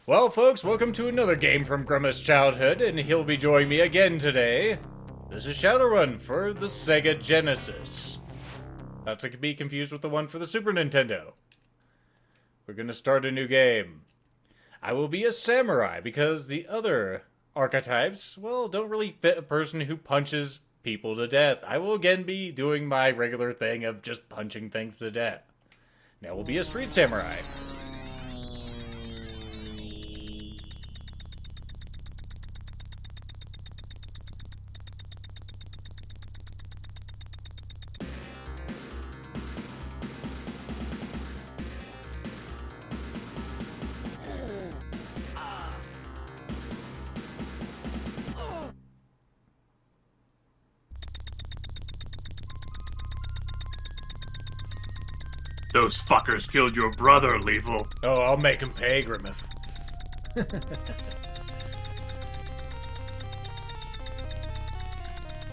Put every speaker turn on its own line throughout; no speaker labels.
Well, folks, welcome to another game from Grimith's childhood, and he'll be joining me again today. This is Shadowrun for the Sega Genesis. Not to be confused with the one for the Super Nintendo. We're gonna start a new game. I will be a samurai, because the other archetypes, well, don't really fit a person who punches people to death. I will again be doing my regular thing of just punching things to death. Now we'll be a street samurai.
Those fuckers killed your brother, Lethal.
Oh, I'll make him pay, Grimith.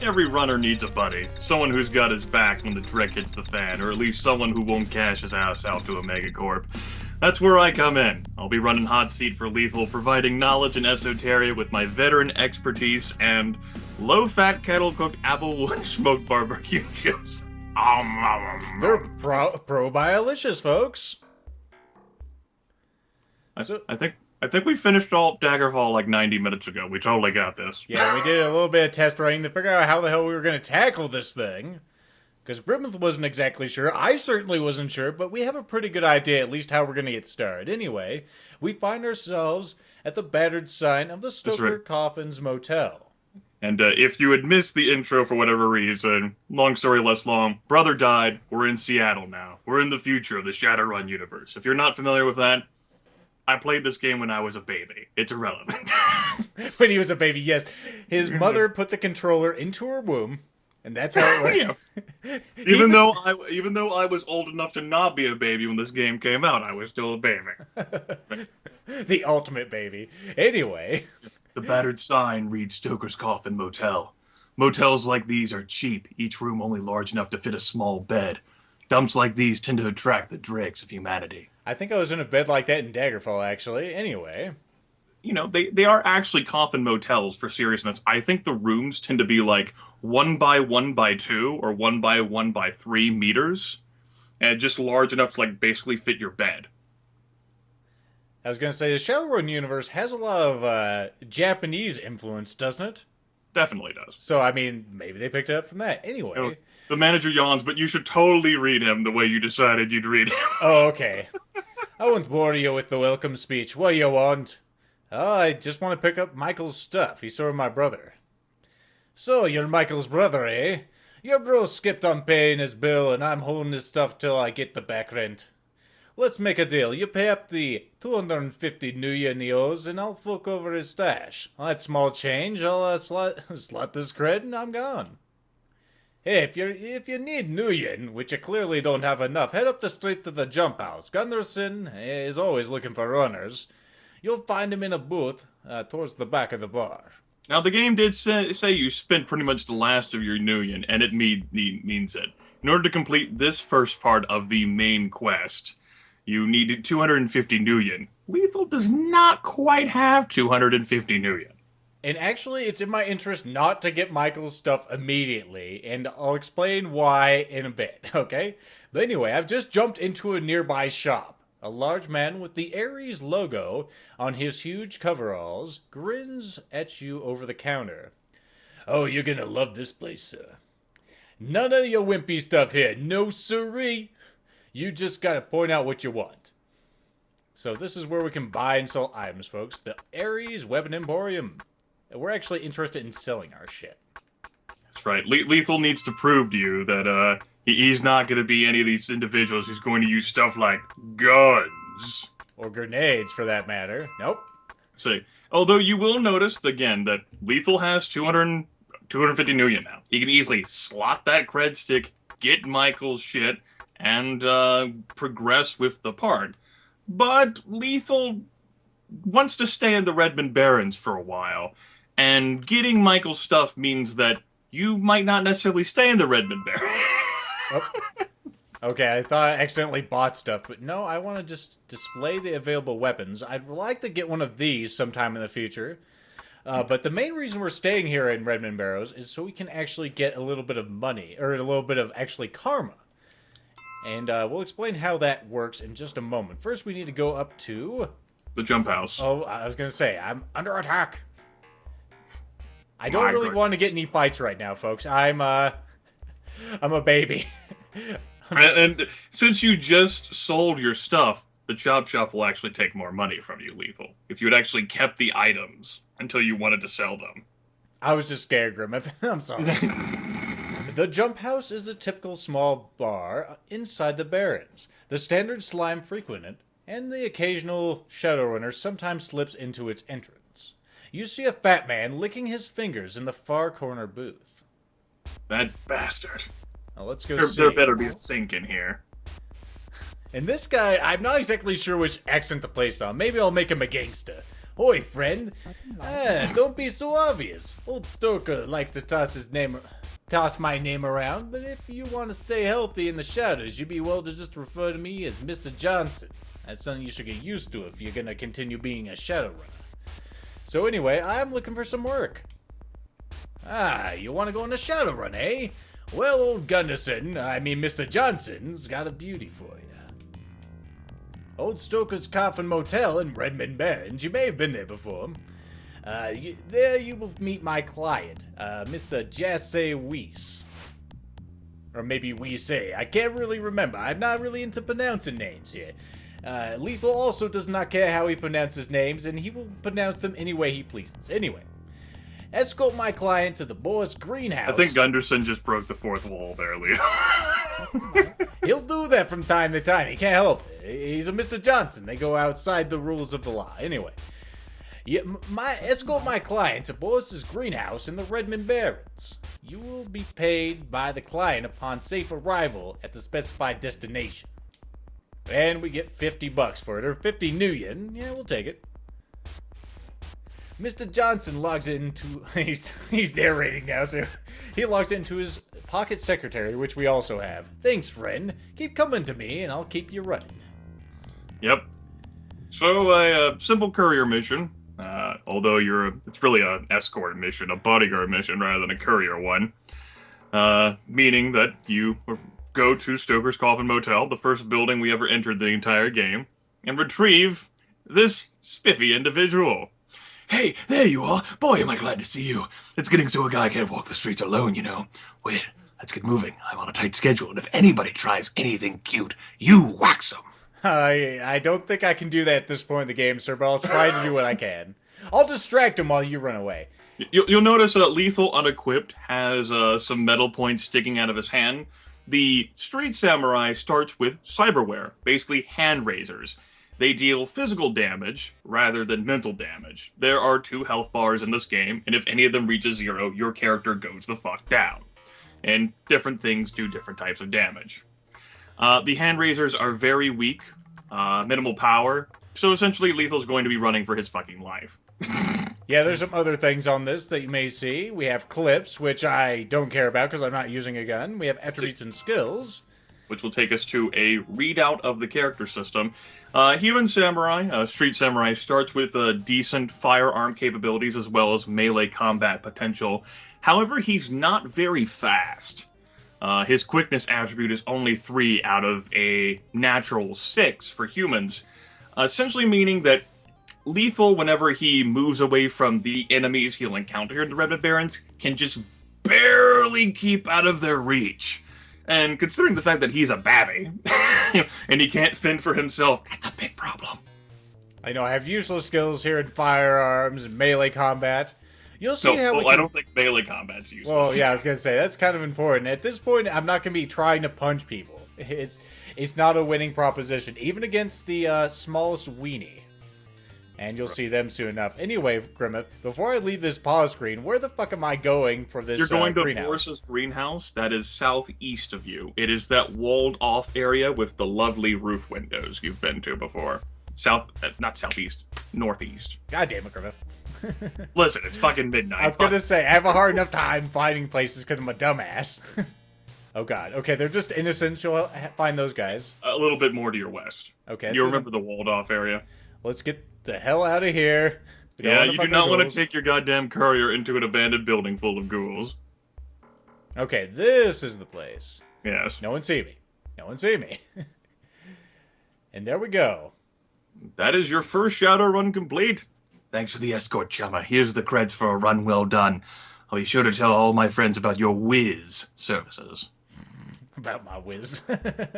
Every runner needs a buddy. Someone who's got his back when the trick hits the fan, or at least someone who won't cash his ass out to a MegaCorp. That's where I come in. I'll be running hot seat for Lethal, providing knowledge and esoteria with my veteran expertise and low-fat kettle-cooked applewood smoked barbecue chips.
They're pro-biolicious, folks.
I think we finished all Daggerfall like 90 minutes ago. We totally got this.
Yeah, we did a little bit of test running to figure out how the hell we were going to tackle this thing. Because Grimith wasn't exactly sure. I certainly wasn't sure, but we have a pretty good idea at least how we're going to get started. Anyway, we find ourselves at the battered sign of the Stoker Coffin's Motel.
And if you had missed the intro for whatever reason, long story less long, brother died, we're in Seattle now. We're in the future of the Shadowrun universe. If you're not familiar with that, I played this game when I was a baby. It's irrelevant.
When he was a baby, yes. His mother put the controller into her womb, and that's how it worked.
Yeah. Even though I was old enough to not be a baby when this game came out, I was still a baby.
The ultimate baby. Anyway.
The battered sign reads Stoker's Coffin Motel. Motels like these are cheap, each room only large enough to fit a small bed. Dumps like these tend to attract the dregs of humanity.
I think I was in a bed like that in Daggerfall, actually. Anyway.
You know, they are actually coffin motels for seriousness. I think the rooms tend to be like 1 by 1 by 2 or 1 by 1 by 3 meters. And just large enough to like basically fit your bed.
I was going to say, the Shadowrun universe has a lot of Japanese influence, doesn't it?
Definitely does.
So, I mean, maybe they picked it up from that. Anyway.
You know, the manager yawns, but you should totally read him the way you decided you'd read him.
Oh, okay. I won't bore you with the welcome speech. What you want? Oh, I just want to pick up Michael's stuff. He's sort of my brother. So, you're Michael's brother, eh? Your bro skipped on paying his bill, and I'm holding his stuff till I get the back rent. Let's make a deal. You pay up the 250 new yen he owes, and I'll fork over his stash. On that small change, I'll slot this cred, and I'm gone. Hey, if you need new yen, which you clearly don't have enough, head up the street to the jump house. Gunderson is always looking for runners. You'll find him in a booth towards the back of the bar.
Now, the game did say you spent pretty much the last of your new yen, and it means it. In order to complete this first part of the main quest, you needed 250 new yen. Lethal does not quite have 250 new yen.
And actually, it's in my interest not to get Michael's stuff immediately, and I'll explain why in a bit, okay? But anyway, I've just jumped into a nearby shop. A large man with the Ares logo on his huge coveralls grins at you over the counter. Oh, you're gonna love this place, sir. None of your wimpy stuff here, no siree. You just gotta point out what you want. So this is where we can buy and sell items, folks. The Ares Weapon Emporium. We're actually interested in selling our shit.
That's right. Lethal needs to prove to you that he's not going to be any of these individuals who's going to use stuff like guns.
Or grenades, for that matter. Nope.
So, although you will notice, again, that Lethal has 250 new yen now. He can easily slot that cred stick, get Michael's shit, and progress with the part. But Lethal wants to stay in the Redmond Barrens for a while, and getting Michael's stuff means that you might not necessarily stay in the Redmond Barrens.
Oh. Okay, I thought I accidentally bought stuff, but no, I want to just display the available weapons. I'd like to get one of these sometime in the future. But the main reason we're staying here in Redmond Barrows is so we can actually get a little bit of money, or a little bit of actually karma. And we'll explain how that works in just a moment. First, we need to go up to...
the jump house.
Oh, I was going to say, I'm under attack. I don't really want to get any fights right now, folks. I'm a baby.
And since you just sold your stuff, the Chop Shop will actually take more money from you, Lethal. If you had actually kept the items until you wanted to sell them.
I was just scared, Grimith. I'm sorry. The Jump House is a typical small bar inside the Barrens. The standard slime frequented, and the occasional Shadowrunner sometimes slips into its entrance. You see a fat man licking his fingers in the far corner booth.
That bastard.
Now let's go see.
There better be a sink in here.
And this guy, I'm not exactly sure which accent to place on. Maybe I'll make him a gangster. Hoi, friend. Don't be so obvious. Old Stoker likes to toss my name around, but if you want to stay healthy in the shadows, you'd be well to just refer to me as Mr. Johnson. That's something you should get used to if you're gonna continue being a Shadowrunner. So anyway, I'm looking for some work. You want to go on a Shadowrun, eh? Well, old Mr. Johnson's got a beauty for you. Old Stoker's Coffin Motel in Redmond Barrens. You may have been there before. There you will meet my client, Mr. Jasse Weiss. Or maybe Weisse. I can't really remember. I'm not really into pronouncing names here. Lethal also does not care how he pronounces names, and he will pronounce them any way he pleases. Anyway, escort my client to the boss greenhouse.
I think Gunderson just broke the fourth wall there, Leo.
He'll do that from time to time. He can't help it. He's a Mr. Johnson. They go outside the rules of the law. Anyway, escort my client to Boss's greenhouse in the Redmond Barrens. You will be paid by the client upon safe arrival at the specified destination. And we get $50 for it, or 50 new yen. Yeah, we'll take it. Mr. Johnson logs into... He's narrating now, too. He logs into his pocket secretary, which we also have. Thanks, friend. Keep coming to me, and I'll keep you running.
Yep. So, a simple courier mission. Although it's really an escort mission, a bodyguard mission, rather than a courier one. Meaning that you go to Stoker's Coffin Motel, the first building we ever entered the entire game, and retrieve this spiffy individual.
Hey, there you are. Boy, am I glad to see you. It's getting so a guy can't walk the streets alone, you know. Wait, let's get moving. I'm on a tight schedule, and if anybody tries anything cute, you wax them.
I don't think I can do that at this point in the game, sir, but I'll try to do what I can. I'll distract him while you run away.
You'll notice that Lethal, unequipped, has some metal points sticking out of his hand. The Street Samurai starts with cyberware, basically hand razors. They deal physical damage rather than mental damage. There are 2 health bars in this game, and if any of them reaches 0, your character goes the fuck down. And different things do different types of damage. The hand razors are very weak, minimal power, so essentially Lethal's going to be running for his fucking life.
Yeah, there's some other things on this that you may see. We have clips, which I don't care about because I'm not using a gun. We have attributes and skills,
which will take us to a readout of the character system. Human Samurai, Street Samurai, starts with decent firearm capabilities as well as melee combat potential. However, he's not very fast. His quickness attribute is only 3 out of a natural 6 for humans, essentially meaning that Lethal, whenever he moves away from the enemies he'll encounter here in the Redmond Barrens, can just barely keep out of their reach. And considering the fact that he's a babby, and he can't fend for himself, that's a big problem.
I know, I have useless skills here in firearms and melee combat. You'll see how
I don't think melee combat's useless.
Well, yeah, I was going to say, that's kind of important. At this point, I'm not going to be trying to punch people. It's not a winning proposition, even against the smallest weenie. And you'll see them soon enough. Anyway, Grimith, before I leave this pause screen, where the fuck am I going for this
greenhouse? You're going to
greenhouse?
Boris's greenhouse. That is southeast of you. It is that walled-off area with the lovely roof windows you've been to before. Not southeast, northeast.
God damn it, Grimith.
Listen, it's fucking midnight.
I was going to say, I have a hard enough time finding places because I'm a dumbass. Oh god. Okay, they're just innocents. You'll find those guys.
A little bit more to your west.
Okay.
You remember the walled-off area?
Let's get the hell out of here.
Yeah, you do not want to take your goddamn courier into an abandoned building full of ghouls.
Okay, this is the place.
Yes.
No one see me. No one see me. And there we go.
That is your first Shadowrun complete.
Thanks for the escort, chummer. Here's the creds for a run well done. I'll be sure to tell all my friends about your whiz services.
About my whiz.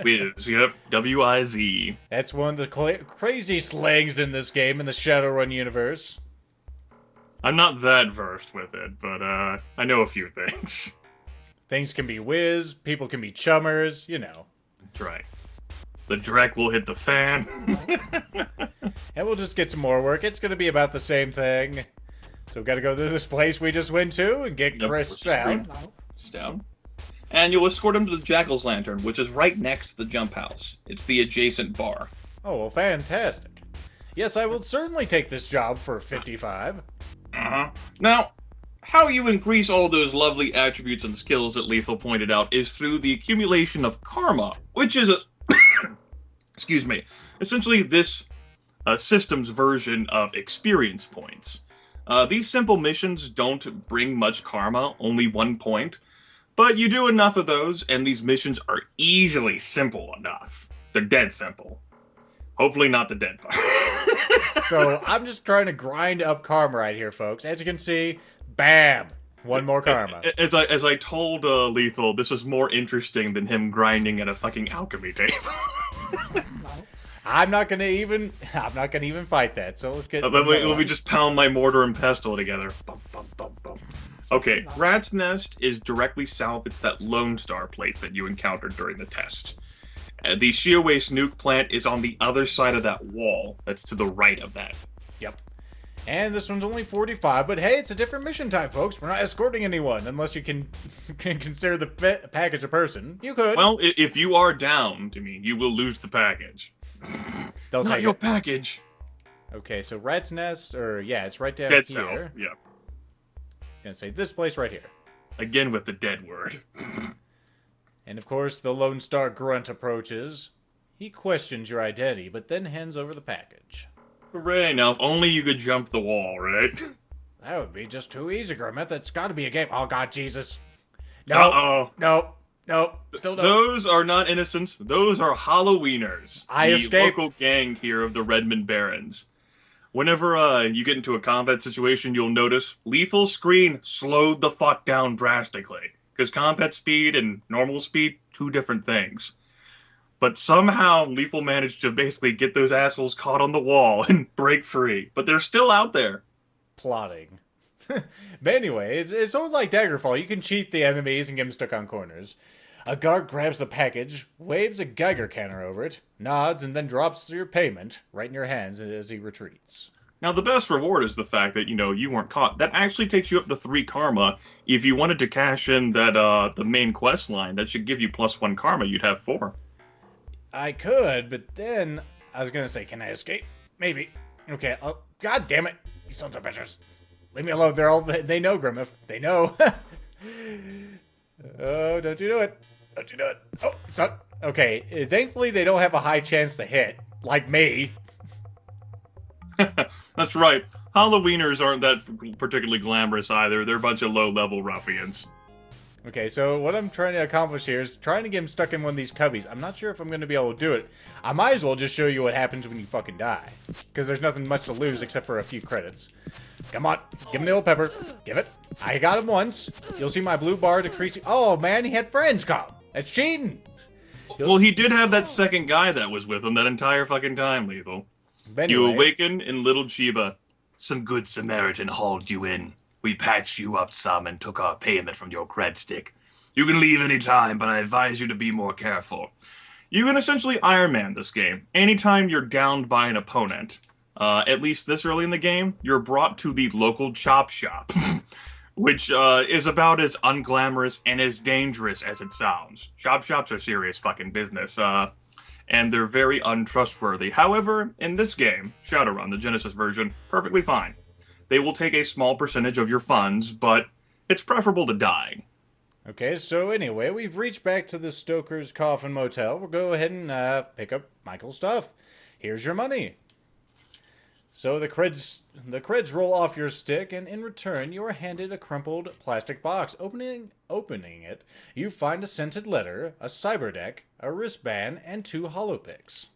Wiz, yep. W-I-Z.
That's one of the crazy slangs in this game, in the Shadowrun universe.
I'm not that versed with it, but I know a few things.
Things can be whiz, people can be chummers, you know.
That's right. The Drek will hit the fan.
And we'll just get some more work. It's going to be about the same thing. So we've got to go to this place we just went to and get Chris down.
And you'll escort him to the Jackal's Lantern, which is right next to the jump house. It's the adjacent bar.
Oh, well, fantastic. Yes, I will certainly take this job for 55.
Uh-huh. Now, how you increase all those lovely attributes and skills that Lethal pointed out is through the accumulation of karma, which is a... excuse me. Essentially, this system's version of experience points. These simple missions don't bring much karma, only 1 point. But you do enough of those, and these missions are easily simple enough. They're dead simple. Hopefully not the dead part.
So I'm just trying to grind up karma right here, folks. As you can see, bam! One more karma.
As I told Lethal, this is more interesting than him grinding at a fucking alchemy table.
I'm not gonna even fight that. So let's get.
Let me just pound my mortar and pestle together. Bum, bum, bum, bum. Okay, Rat's Nest is directly south. It's that Lone Star place that you encountered during the test. The Shia Waste nuke plant is on the other side of that wall. That's to the right of that.
Yep. And this one's only 45, but hey, it's a different mission type, folks. We're not escorting anyone, unless you can consider the package a person. You could.
Well, if you are down to me, you will lose the package.
They'll
Not
take
your
it.
package.
Okay, so Rat's Nest, or yeah, it's right down
Dead
here.
south, yeah.
Gonna say this place right here.
Again with the dead word.
And of course, the Lone Star Grunt approaches. He questions your identity, but then hands over the package.
Hooray, now if only you could jump the wall, right?
That would be just too easy, Grimith. It's gotta be a game. Oh, God, Jesus. No.
Uh-oh.
No. Still no.
Those are not innocents. Those are Halloweeners.
I escaped.
The local gang here of the Redmond Barons. Whenever you get into a combat situation, you'll notice Lethal screen slowed the fuck down drastically. Because combat speed and normal speed, two different things. But somehow Lethal managed to basically get those assholes caught on the wall and break free. But they're still out there.
Plotting. But anyway, it's sort of like Daggerfall. You can cheat the enemies and get them stuck on corners. A guard grabs the package, waves a Geiger counter over it, nods, and then drops your payment right in your hands as he retreats.
Now, the best reward is the fact that, you weren't caught. That actually takes you up to 3 karma. If you wanted to cash in that the main quest line, that should give you +1 karma. You'd have 4.
I could, but then I was gonna say, can I escape? Maybe. Okay. Oh, God damn it! You sons of bitches. Leave me alone. They know, Grimith. They know. Oh, don't you do it. Don't you do it. Oh, stop. Okay, thankfully they don't have a high chance to hit, like me.
That's right. Halloweeners aren't that particularly glamorous either. They're a bunch of low-level ruffians.
Okay, so what I'm trying to accomplish here is trying to get him stuck in one of these cubbies. I'm not sure if I'm going to be able to do it. I might as well just show you what happens when you fucking die. Because there's nothing much to lose except for a few credits. Come on, give him the old pepper. Give it. I got him once. You'll see my blue bar decreasing. Oh, man, he had friends come. That's cheating.
Well, he did have that second guy that was with him that entire fucking time, Lethal.
Anyway,
You awaken in Little Chiba.
Some good Samaritan hauled you in. We patched you up some and took our payment from your cred stick. You can leave any time, but I advise you to be more careful.
You can essentially Iron Man this game. Anytime you're downed by an opponent, at least this early in the game, you're brought to the local chop shop, which is about as unglamorous and as dangerous as it sounds. Chop shops are serious fucking business, and they're very untrustworthy. However, in this game, Shadowrun, the Genesis version, perfectly fine. They will take a small percentage of your funds, but it's preferable to dying.
Okay, so anyway, we've reached back to the Stoker's Coffin Motel. We'll go ahead and pick up Michael's stuff. Here's your money. So the creds roll off your stick, and in return, you are handed a crumpled plastic box. Opening it, you find a scented letter, a cyber deck, a wristband, and 2 holopicks.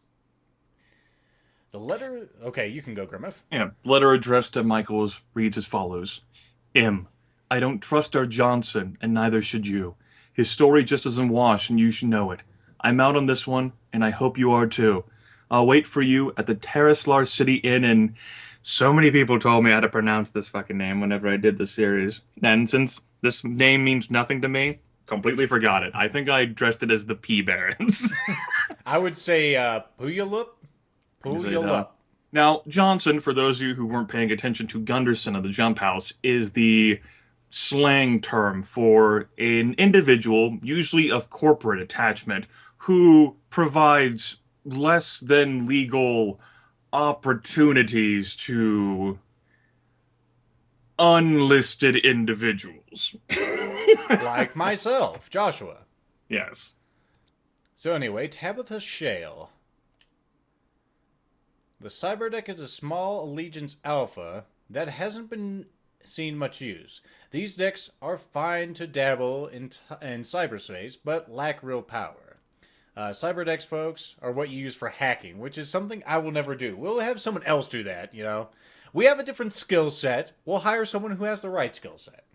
The letter... Okay, you can go, Grimith.
Yeah, letter addressed to Michaels reads as follows. M. I don't trust our Johnson, and neither should you. His story just doesn't wash, and you should know it. I'm out on this one, and I hope you are too. I'll wait for you at the Terraslar City Inn, and so many people told me how to pronounce this fucking name whenever I did the series. And since this name means nothing to me, completely forgot it. I think I addressed it as the P Barons.
I would say, Puyallup? Puyallup.
Now, Johnson, for those of you who weren't paying attention to Gunderson of the Jump House, is the slang term for an individual, usually of corporate attachment, who provides less than legal opportunities to unlisted individuals.
Like myself, Joshua.
Yes.
So anyway, Tabitha Shale. The Cyberdeck is a small Allegiance Alpha that hasn't been seen much use. These decks are fine to dabble in cyberspace, but lack real power. Cyberdecks, folks, are what you use for hacking, which is something I will never do. We'll have someone else do that, you know. We have a different skill set. We'll hire someone who has the right skill set.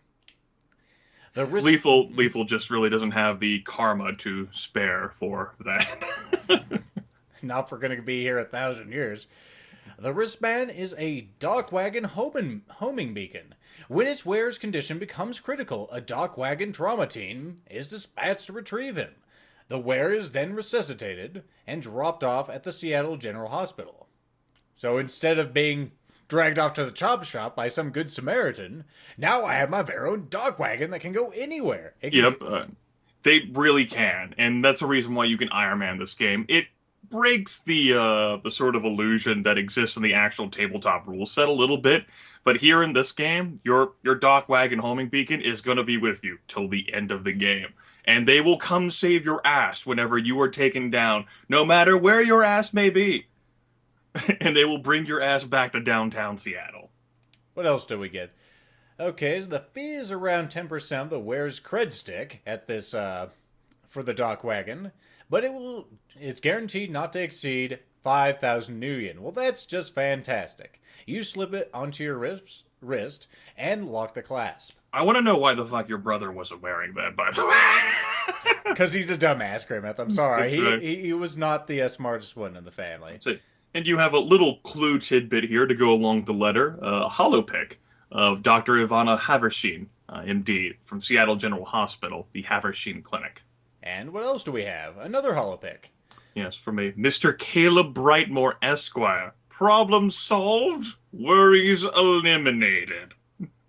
Lethal just really doesn't have the karma to spare for that.
Not for going to be here 1,000 years. The wristband is a dock wagon homing beacon. When its wearer's condition becomes critical, a dock wagon trauma team is dispatched to retrieve him. The wearer is then resuscitated and dropped off at the Seattle General Hospital. So instead of being dragged off to the chop shop by some good Samaritan, now I have my very own dog wagon that can go anywhere.
They really can, and that's a reason why you can Iron Man this game. It breaks the sort of illusion that exists in the actual tabletop rule set a little bit, but here in this game, your dock wagon homing beacon is going to be with you till the end of the game. And they will come save your ass whenever you are taken down, no matter where your ass may be. And they will bring your ass back to downtown Seattle.
What else do we get? Okay, so the fee is around 10% of the wearer's cred stick at this, for the dock wagon. But it's guaranteed not to exceed 5,000 nuyen. Well, that's just fantastic. You slip it onto your wrist and lock the clasp.
I want to know why the fuck your brother wasn't wearing that, by the way.
Because he's a dumbass, Grimith. I'm sorry.
That's right.
He was not the smartest one in the family.
And you have a little clue tidbit here to go along with the letter. A holopic of Dr. Ivana Haversheen, MD, from Seattle General Hospital, the Haversheen Clinic.
And what else do we have? Another holopic.
Yes, from a Mr. Caleb Brightmore, Esquire. Problem solved, worries eliminated.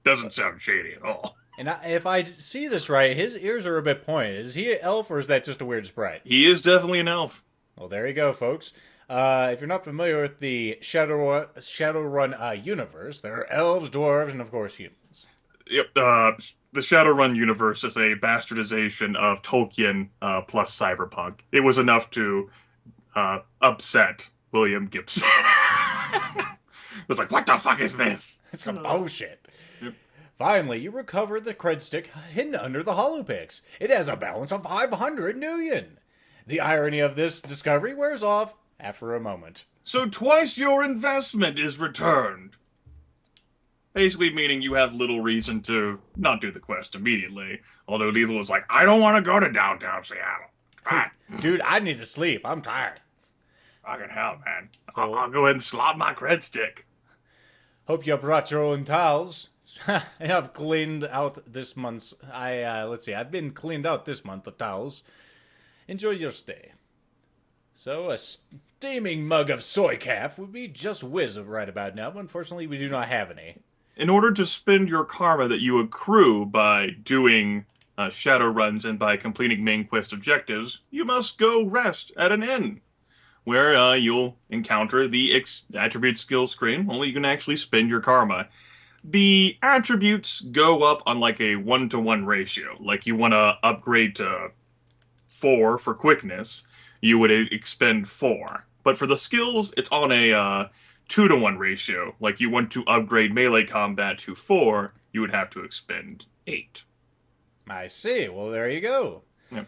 Doesn't sound shady at all.
And if I see this right, his ears are a bit pointed. Is he an elf or is that just a weird sprite?
He is definitely an elf.
Well, there you go, folks. If you're not familiar with the Shadowrun universe, there are elves, dwarves, and of course humans.
Yep. The Shadowrun universe is a bastardization of Tolkien plus cyberpunk. It was enough to upset William Gibson. It was like, what the fuck is this?
Some bullshit.
Yep.
Finally, you recover the cred stick hidden under the holopix. It has a balance of 500 nuyen. The irony of this discovery wears off after a moment.
So twice your investment is returned. Basically meaning you have little reason to not do the quest immediately. Although Lethal was like, I don't want to go to downtown Seattle.
Dude, I need to sleep. I'm tired.
Fucking hell, man. I'll go ahead and slot my cred stick.
Hope you brought your own towels. I have cleaned out this month's... I've been cleaned out this month of towels. Enjoy your stay. So, a steaming mug of soy calf would be just whiz right about now, but unfortunately we do not have any.
In order to spend your karma that you accrue by doing Shadowruns and by completing main quest objectives, you must go rest at an inn, where you'll encounter the attribute skill screen, only you can actually spend your karma. The attributes go up on like a 1-to-1 ratio. Like you want to upgrade to 4 for quickness, you would expend 4. But for the skills, it's on a 2-to-1 ratio. Like you want to upgrade melee combat to 4, you would have to expend 8.
I see. Well, there you go.
Yeah.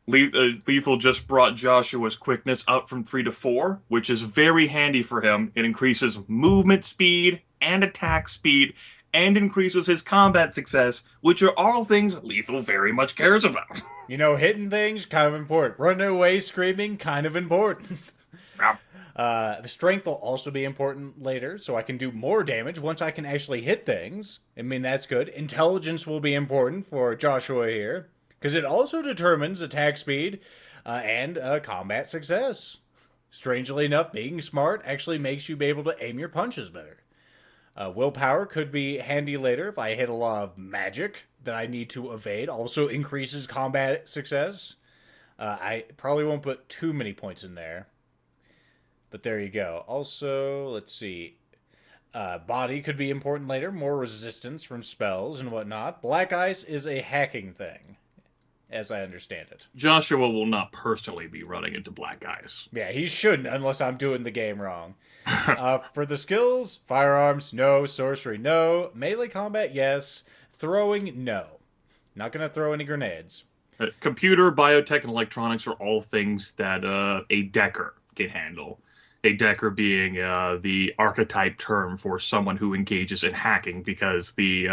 Lethal just brought Joshua's quickness up from 3 to 4, which is very handy for him. It increases movement speed and attack speed, and increases his combat success, which are all things Lethal very much cares about.
You know, hitting things, kind of important. Running away screaming, kind of important. The strength will also be important later, so I can do more damage once I can actually hit things. I mean, that's good. Intelligence will be important for Joshua here, because it also determines attack speed and combat success. Strangely enough, being smart actually makes you be able to aim your punches better. Willpower could be handy later if I hit a lot of magic that I need to evade. Also increases combat success. I probably won't put too many points in there. But there you go. Also, let's see. Body could be important later. More resistance from spells and whatnot. Black Ice is a hacking thing, as I understand it.
Joshua will not personally be running into Black Ice.
Yeah, he shouldn't unless I'm doing the game wrong. For the skills, firearms, no. Sorcery, no. Melee combat, yes. Throwing, no. Not going to throw any grenades.
Computer, biotech, and electronics are all things that a Decker can handle. A Decker being the archetype term for someone who engages in hacking, because the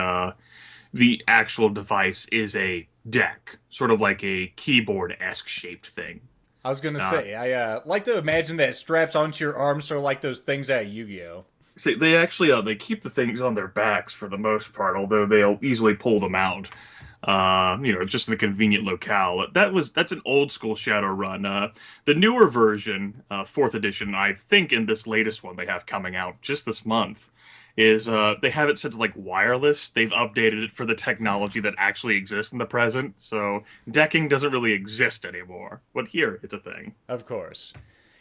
actual device is a deck, sort of like a keyboard-esque shaped thing.
I was going to say, I like to imagine that it straps onto your arms, sort of like those things at Yu-Gi-Oh!
See, they actually they keep the things on their backs for the most part, although they'll easily pull them out. Just in a convenient locale. That's an old school Shadowrun. The newer version, 4th edition, I think in this latest one they have coming out just this month, is they have it set to like wireless. They've updated it for the technology that actually exists in the present, so decking doesn't really exist anymore. But here, it's a thing.
Of course.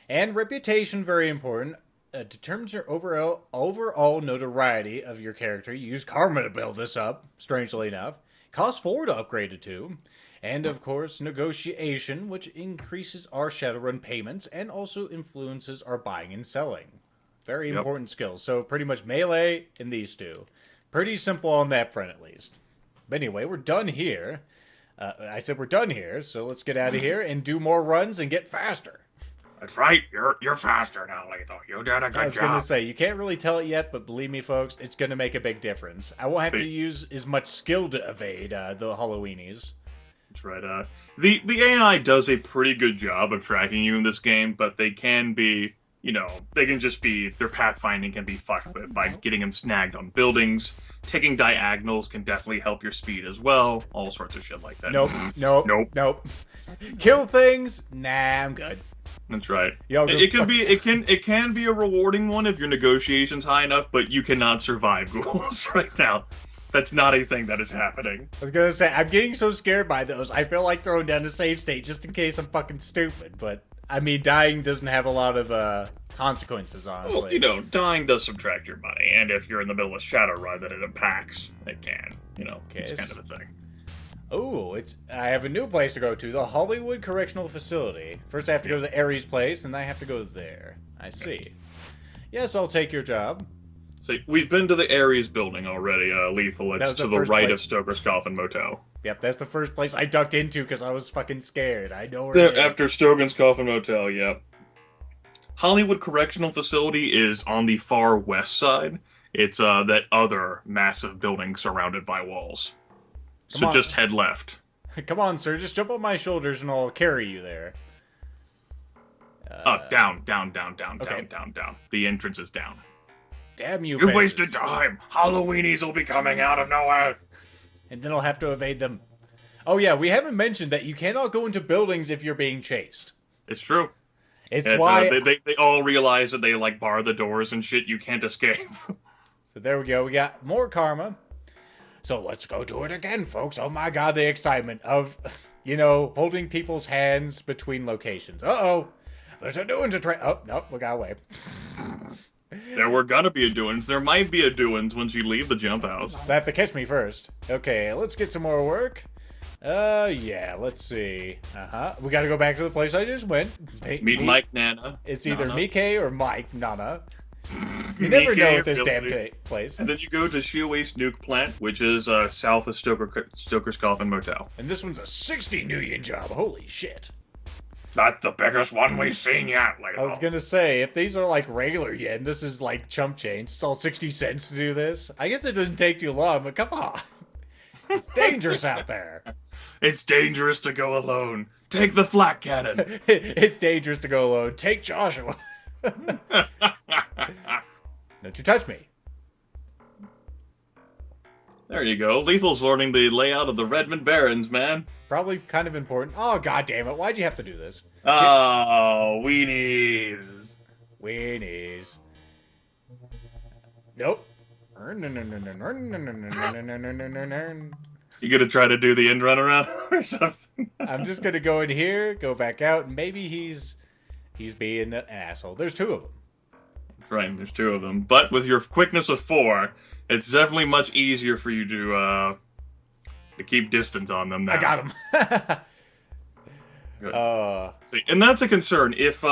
And reputation, very important. Determines your overall notoriety of your character. You use karma to build this up, strangely enough. Costs 4 to upgrade it to. And, of course, negotiation, which increases our Shadowrun payments and also influences our buying and selling. Very important skills. So, pretty much melee in these two. Pretty simple on that front, at least. But anyway, we're done here. I said we're done here, so let's get out of here and do more runs and get faster.
That's right. You're faster now, Lethal. You did a good job.
I was going to say, you can't really tell it yet, but believe me, folks, it's going to make a big difference. I won't have to use as much skill to evade the Halloweenies.
That's right. The AI does a pretty good job of tracking you in this game, but they can be, they can just be, their pathfinding can be fucked with by getting them snagged on buildings. Taking diagonals can definitely help your speed as well. All sorts of shit like that.
Nope. Kill things? Nah, I'm good.
That's right.
Yo,
it can be a rewarding one if your negotiation's high enough, but you cannot survive ghouls right now. That's not a thing that is happening.
I was gonna say, I'm getting so scared by those. I feel like throwing down a save state just in case I'm fucking stupid. But I mean, dying doesn't have a lot of consequences, honestly.
Well, dying does subtract your money, and if you're in the middle of Shadowrun that it impacts, it can. It's kind of a thing.
Oh, I have a new place to go to, the Hollywood Correctional Facility. First I have to go to the Ares place, and I have to go there. I see. Yes, I'll take your job.
So we've been to the Ares building already, Lethal. It's to the right of Stoker's Coffin Motel.
Yep, that's the first place I ducked into because I was fucking scared. I know where it is.
After Stoker's Coffin Motel, yep. Hollywood Correctional Facility is on the far west side. It's that other massive building surrounded by walls. So just head left.
Come on, sir. Just jump on my shoulders and I'll carry you there.
Down.
Okay.
Down. The entrance is down.
Damn you,
You wasted time. Halloweenies will be coming out of nowhere.
And then I'll have to evade them. Oh yeah, we haven't mentioned that you cannot go into buildings if you're being chased.
It's true.
It's why...
They all realize that they, bar the doors and shit. You can't escape.
So there we go. We got more karma. So let's go do it again, folks. Oh my god, the excitement of, holding people's hands between locations. Uh-oh. There's a new one to try. Oh, nope, we got away.
There were gonna be a doings. There might be a doings once you leave the jump house.
They have to catch me first. Okay, let's get some more work. Yeah, let's see. We gotta go back to the place I just went.
Meet Mike Nana.
It's either
Nana.
Mike or Mike Nana. You never know with this damn
Billy.
place.
And then you go to Shea Waste Nuke Plant, which is south of Stoker's Coffin Motel.
And this one's a 60 million job. Holy shit.
That's the biggest one we've seen yet,
I was gonna say, if these are like regular yen, this is like chump change. It's all 60 cents to do this. I guess it doesn't take too long, but come on. It's dangerous out there.
It's dangerous to go alone. Take the flak cannon.
It's dangerous to go alone. Take Joshua. Don't you touch me.
There you go. Lethal's learning the layout of the Redmond Barrens, man.
Probably kind of important. Oh, god damn it. Why'd you have to do this?
Oh, weenies.
Weenies. Nope.
You gonna try to do the end run around or something?
I'm just gonna go in here, go back out, and maybe he's being an asshole. There's two of them.
Right, there's two of them. But with your quickness of 4, it's definitely much easier for you to keep distance on them now.
I got him.
Good. See, and that's a concern. If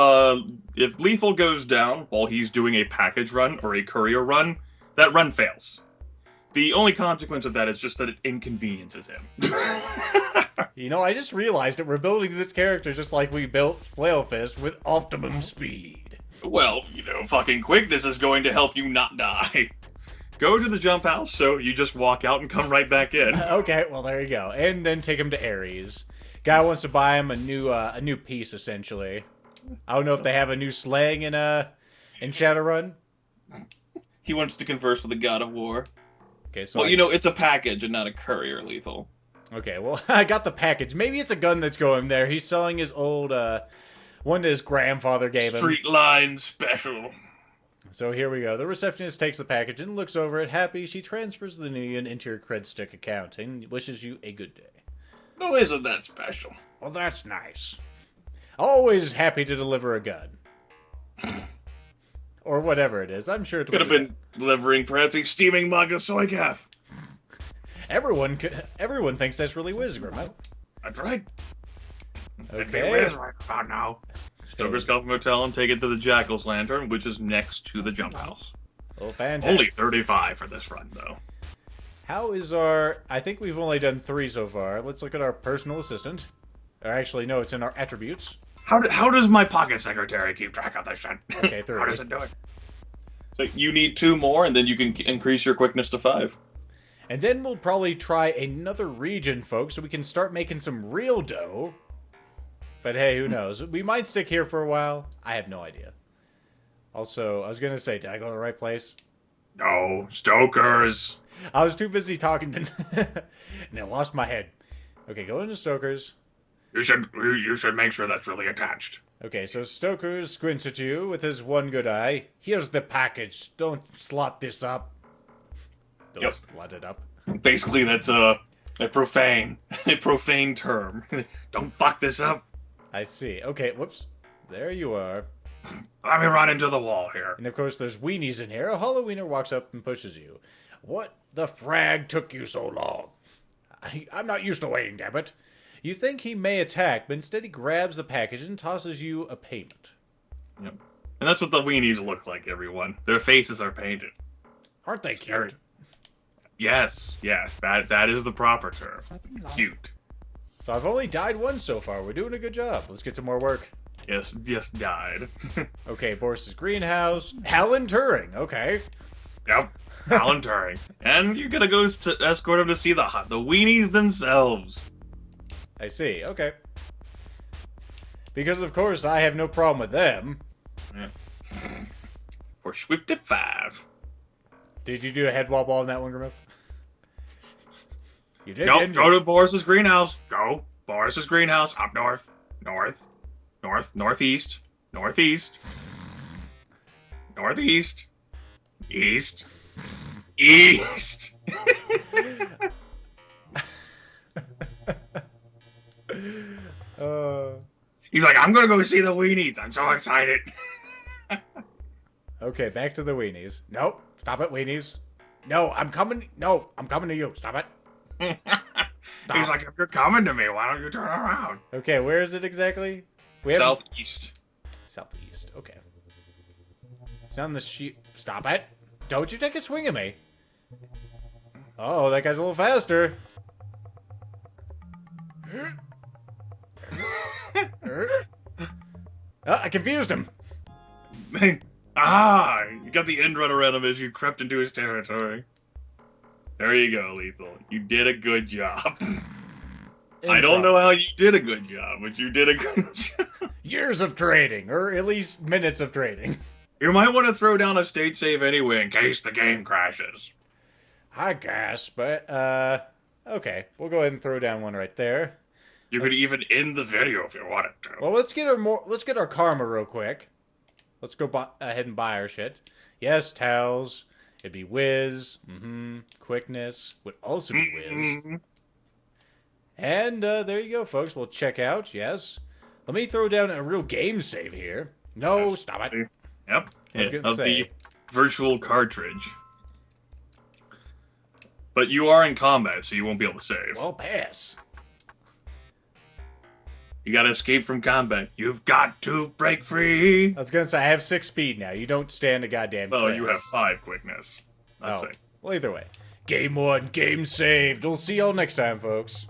Lethal goes down while he's doing a package run or a courier run, that run fails. The only consequence of that is just that it inconveniences him.
You know, I just realized that we're building this character just like we built Flail Fist with optimum speed.
Well, fucking quickness is going to help you not die. Go to the jump house, so you just walk out and come right back in.
Okay, well there you go. And then take him to Ares. Guy wants to buy him a new piece, essentially. I don't know if they have a new slang in Shadowrun.
He wants to converse with the god of war.
Okay, so
well, it's a package and not a courier, Lethal.
Okay, well, I got the package. Maybe it's a gun that's going there. He's selling his old, one that his grandfather gave him.
Street line special.
So here we go. The receptionist takes the package and looks over it. Happy, she transfers the million into your cred stick account and wishes you a good day.
No, isn't that special?
Well, that's nice. Always happy to deliver a gun. Or whatever it is. I'm sure it
could have been delivering perhaps a steaming mug of soy calf.
Everyone thinks that's really whiz, Grimith.
That's right.
Okay.
Whiz right about now. Stoker's Coffin Motel and take it to the Jackal's Lantern, which is next to the jump house.
Oh, fantastic.
Only 35 for this run, though.
How is our... I think we've only done 3 so far. Let's look at our personal assistant. Or actually, no, it's in our attributes.
How does my pocket secretary keep track of this shit?
Okay, 3.
How does it do it? So you need 2 more, and then you can increase your quickness to 5.
And then we'll probably try another region, folks, so we can start making some real dough. But hey, who knows? We might stick here for a while. I have no idea. Also, I was going to say, did I go to the right place?
No, Stoker's.
I was too busy talking to... and I lost my head. Okay, go into Stoker's.
You should make sure that's really attached.
Okay, so Stoker squints at you with his one good eye. Here's the package. Don't slot this up. Don't slot it up.
Basically, that's a profane term. Don't fuck this up.
I see. Okay, whoops. There you are.
Let me run into the wall here.
And of course, there's weenies in here. A Halloweener walks up and pushes you. What the frag took you so long? I'm not used to waiting, damn it. You think he may attack, but instead he grabs the package and tosses you a payment.
Yep. And that's what the weenies look like, everyone. Their faces are painted.
Aren't they cute?
Yes, that is the proper term. Cute.
So I've only died once so far. We're doing a good job. Let's get some more work.
Yes, just died.
Okay, Boris's greenhouse. Alan Turing. Okay.
Yep, Alan Turing. And you're gonna go to escort him to see the weenies themselves.
I see. Okay. Because of course I have no problem with them.
Yeah. For swift at 5.
Did you do a head wobble on that one, Grimith? You did.
Nope, go to Boris's greenhouse. Go. Boris's greenhouse. Up north. Northeast. Northeast. Northeast. East. East. He's like, I'm gonna go see the weenies. I'm so excited.
Okay, back to the weenies. Nope. Stop it, weenies. No, I'm coming. No, I'm coming to you. Stop it.
He's like, if you're coming to me, why don't you turn around?
Okay, where is it exactly?
Southeast.
Southeast. Okay. It's on the sheet. Stop it. Don't you take a swing at me. Oh, that guy's a little faster. I confused him.
You got the end run around him as you crept into his territory. There you go, Lethal. You did a good job. I don't know how you did a good job, but you did a good job.
Years of trading, or at least minutes of trading.
You might want to throw down a state save anyway in case the game crashes.
I guess, but, okay. We'll go ahead and throw down one right there.
You could even end the video if you wanted to.
Well, let's get our karma real quick. Let's go ahead and buy our shit. Yes, towels. It'd be whiz. Quickness would also be whiz. And there you go, folks. We'll check out. Yes. Let me throw down a real game save here. No, stop it.
Yep.
Of
the virtual cartridge. But you are in combat, so you won't be able to save.
Well, pass.
You gotta escape from combat. You've got to break free.
I was gonna say, I have 6 speed now. You don't stand a goddamn chance.
Well, you have 5 quickness. Not 6.
Well, either way. Game 1, game saved. We'll see y'all next time, folks.